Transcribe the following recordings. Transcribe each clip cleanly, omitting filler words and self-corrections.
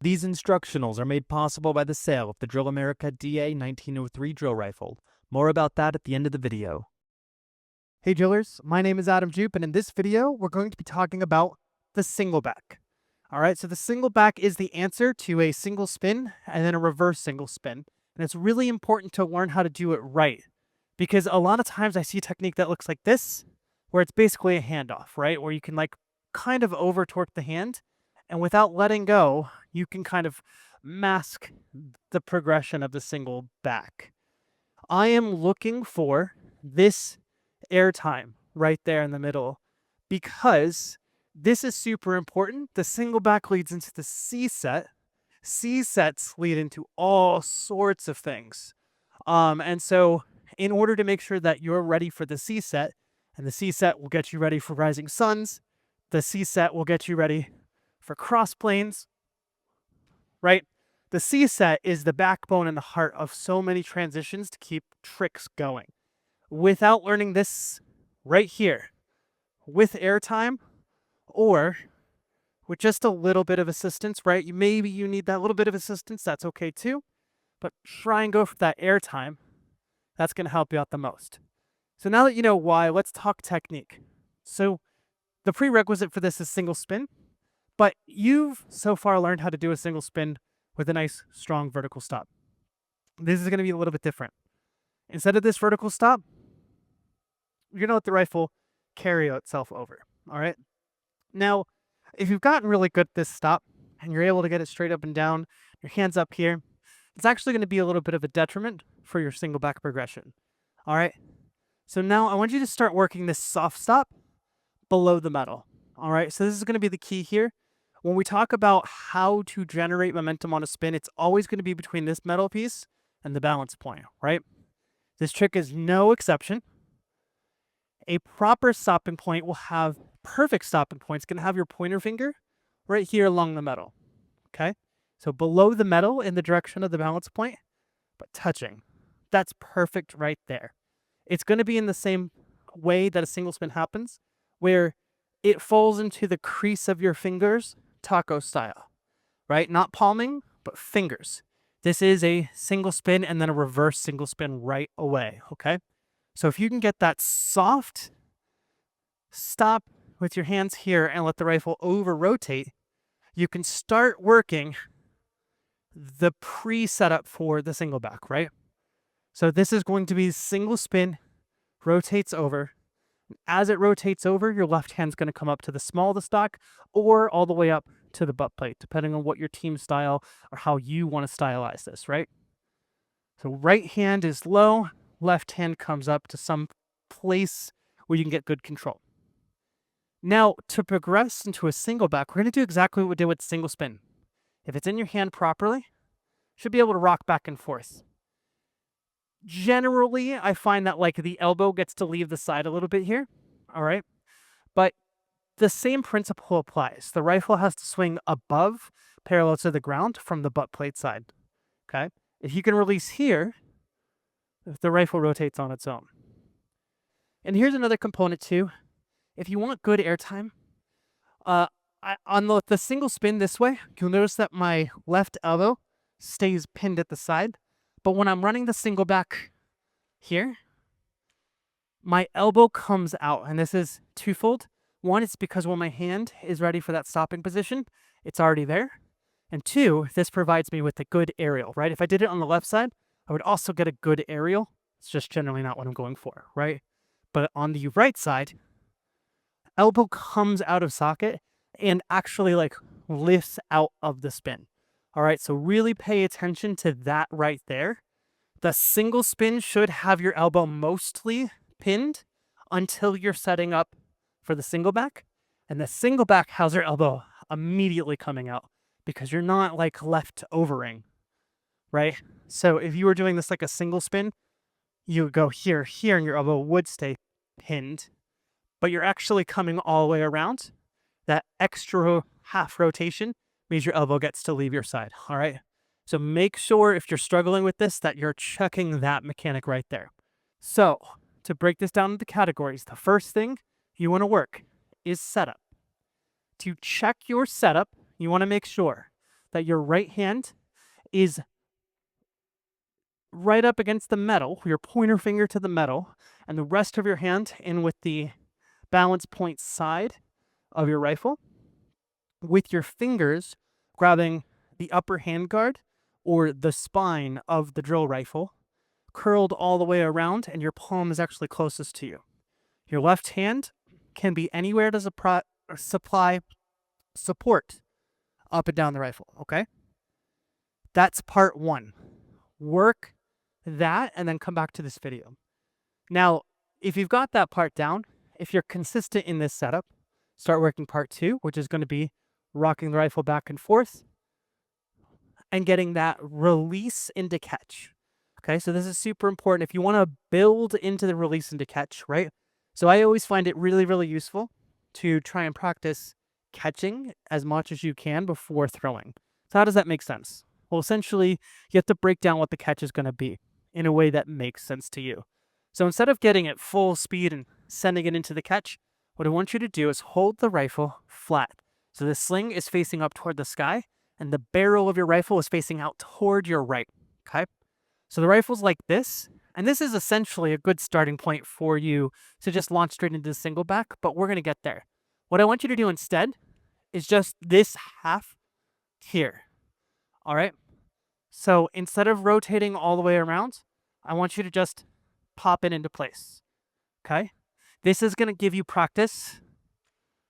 These instructionals are made possible by the sale of the Drill America DA 1903 drill rifle. More about that at the end of the video. Hey drillers, my name is Adam Jupe, and in this video, we're going to be talking about the single back. All right, so the single back is the answer to a single spin and then a reverse single spin. And it's really important to learn how to do it right, because a lot of times I see a technique that looks like this, where it's basically a handoff, right? Where you can like kind of over torque the hand, and without letting go, you can kind of mask the progression of the single back. I am looking for this airtime right there in the middle, because this is super important. The single back leads into the C set. C sets lead into all sorts of things. And so in order to make sure that you're ready for the C set, and the C set will get you ready for rising suns, the C set will get you ready for cross planes, right? The C set is the backbone and the heart of so many transitions to keep tricks going. Without learning this right here, with airtime, or with just a little bit of assistance, right? Maybe you need that little bit of assistance, that's okay too, but try and go for that airtime. That's going to help you out the most. So now that you know why, let's talk technique. So the prerequisite for this is single spin, but you've so far learned how to do a single spin with a nice, strong vertical stop. This is going to be a little bit different. Instead of this vertical stop, you're going to let the rifle carry itself over, all right? Now, if you've gotten really good at this stop and you're able to get it straight up and down, your hands up here, it's actually going to be a little bit of a detriment for your single back progression, all right? So now I want you to start working this soft stop below the metal, all right? So this is going to be the key here. When we talk about how to generate momentum on a spin, it's always going to be between this metal piece and the balance point, right? This trick is no exception. A proper stopping point will have perfect stopping point. It's going to have your pointer finger right here along the metal, okay? So below the metal in the direction of the balance point, but touching. That's perfect right there. It's going to be in the same way that a single spin happens, where it falls into the crease of your fingers, taco style, right? Not palming, but fingers. This is a single spin and then a reverse single spin right away, okay? So if you can get that soft stop with your hands here and let the rifle over rotate, you can start working the pre-setup for the single back, right? So this is going to be single spin, rotates over. As it rotates over, your left hand's going to come up to the small of the stock or all the way up to the butt plate, depending on what your team style or how you want to stylize this, right? So right hand is low, left hand comes up to some place where you can get good control. Now, to progress into a single back, we're going to do exactly what we did with single spin. If it's in your hand properly, you should be able to rock back and forth. Generally, I find that like the elbow gets to leave the side a little bit here, all right? But the same principle applies. The rifle has to swing above, parallel to the ground from the butt plate side, okay? If you can release here, the rifle rotates on its own. And here's another component too. If you want good airtime, on the single spin this way, you'll notice that my left elbow stays pinned at the side. But when I'm running the single back here, my elbow comes out, and this is twofold. One, it's because when my hand is ready for that stopping position, it's already there. And two, this provides me with a good aerial, right? If I did it on the left side, I would also get a good aerial. It's just generally not what I'm going for, right? But on the right side, elbow comes out of socket and actually like lifts out of the spin. All right, so really pay attention to that right there. The single spin should have your elbow mostly pinned until you're setting up for the single back. And the single back has your elbow immediately coming out because you're not like left overing, right? So if you were doing this like a single spin, you would go here, here, and your elbow would stay pinned, but you're actually coming all the way around. That extra half rotation means your elbow gets to leave your side, all right? So make sure if you're struggling with this that you're checking that mechanic right there. So to break this down into categories, the first thing you want to work is setup. To check your setup, you want to make sure that your right hand is right up against the metal, your pointer finger to the metal, and the rest of your hand in with the balance point side of your rifle, with your fingers grabbing the upper handguard or the spine of the drill rifle, curled all the way around, and your palm is actually closest to you. Your left hand can be anywhere to supply support up and down the rifle, okay? That's part one. Work that and then come back to this video. Now, if you've got that part down, if you're consistent in this setup, start working part two, which is going to be rocking the rifle back and forth and getting that release into catch. Okay, so this is super important if you want to build into the release into catch, right? So I always find it really, really useful to try and practice catching as much as you can before throwing. So how does that make sense? Well, essentially, you have to break down what the catch is going to be in a way that makes sense to you. So instead of getting it full speed and sending it into the catch, what I want you to do is hold the rifle flat. So the sling is facing up toward the sky, and the barrel of your rifle is facing out toward your right, okay? So the rifle's like this, and this is essentially a good starting point for you to just launch straight into the single back, but we're going to get there. What I want you to do instead is just this half here, all right? So instead of rotating all the way around, I want you to just pop it into place, okay? This is going to give you practice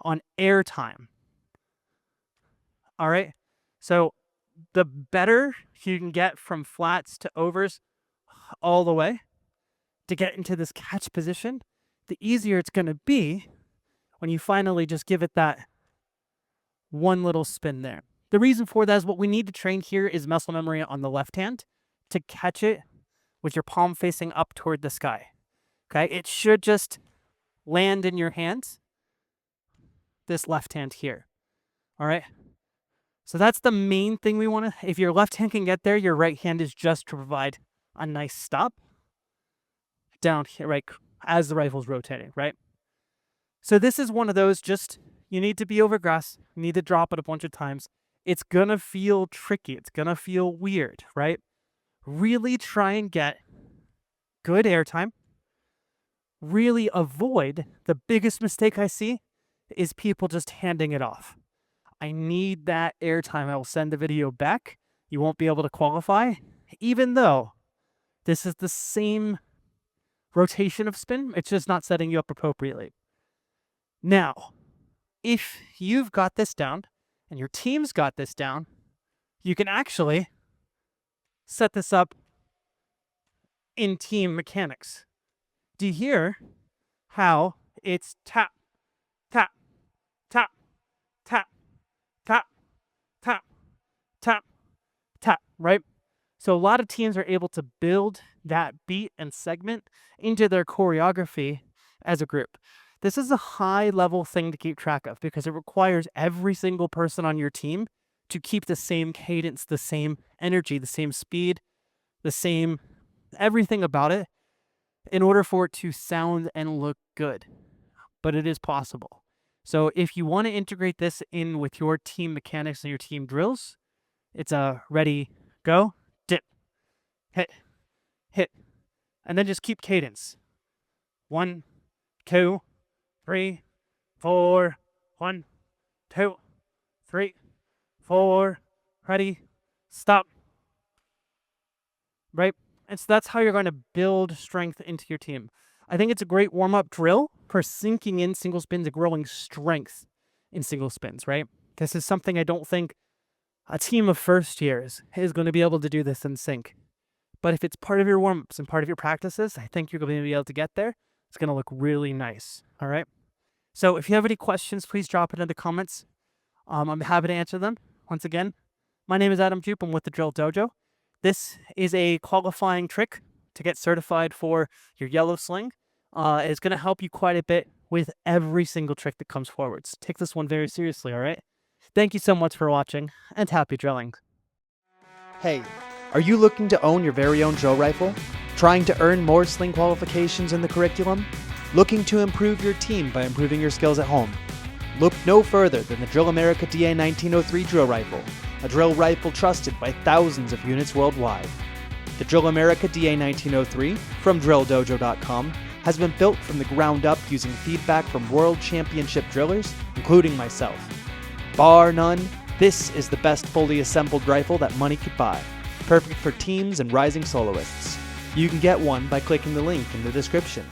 on air time, all right? So the better you can get from flats to overs all the way to get into this catch position, the easier it's going to be when you finally just give it that one little spin there. The reason for that is what we need to train here is muscle memory on the left hand to catch it with your palm facing up toward the sky. Okay, it should just land in your hands, this left hand here. All right. So that's the main thing we want to, if your left hand can get there, your right hand is just to provide a nice stop down here, right, as the rifle's rotating, right? So this is one of those just, you need to be over grass, you need to drop it a bunch of times. It's going to feel tricky. It's going to feel weird, right? Really try and get good airtime. Really avoid, the biggest mistake I see is people just handing it off. I need that airtime. I will send the video back. You won't be able to qualify, even though this is the same rotation of spin. It's just not setting you up appropriately. Now, if you've got this down and your team's got this down, you can actually set this up in team mechanics. Do you hear how it's tap, tap, tap, tap, tap, tap, tap, tap, right? So a lot of teams are able to build that beat and segment into their choreography as a group. This is a high-level thing to keep track of because it requires every single person on your team to keep the same cadence, the same energy, the same speed, the same everything about it in order for it to sound and look good. But it is possible. So if you want to integrate this in with your team mechanics and your team drills, it's a ready, go, dip, hit, hit, and then just keep cadence. 1, 2, 3, 4, 1, 2, 3, 4, ready, stop. Right? And so that's how you're going to build strength into your team. I think it's a great warm-up drill for sinking in single spins and growing strength in single spins, right? This is something I don't think a team of first years is going to be able to do this in sync. But if it's part of your warm-ups and part of your practices, I think you're going to be able to get there. It's going to look really nice, all right? So if you have any questions, please drop it in the comments. I'm happy to answer them. Once again, my name is Adam Jupe. I'm with the Drill Dojo. This is a qualifying trick to get certified for your yellow sling. It's going to help you quite a bit with every single trick that comes forward. So take this one very seriously, all right? Thank you so much for watching, and happy drilling. Hey, are you looking to own your very own drill rifle? Trying to earn more sling qualifications in the curriculum? Looking to improve your team by improving your skills at home? Look no further than the Drill America DA 1903 drill rifle. a drill rifle trusted by thousands of units worldwide. The Drill America DA1903 from DrillDojo.com has been built from the ground up using feedback from world championship drillers, including myself. Bar none, this is the best fully assembled rifle that money could buy, perfect for teams and rising soloists. You can get one by clicking the link in the description.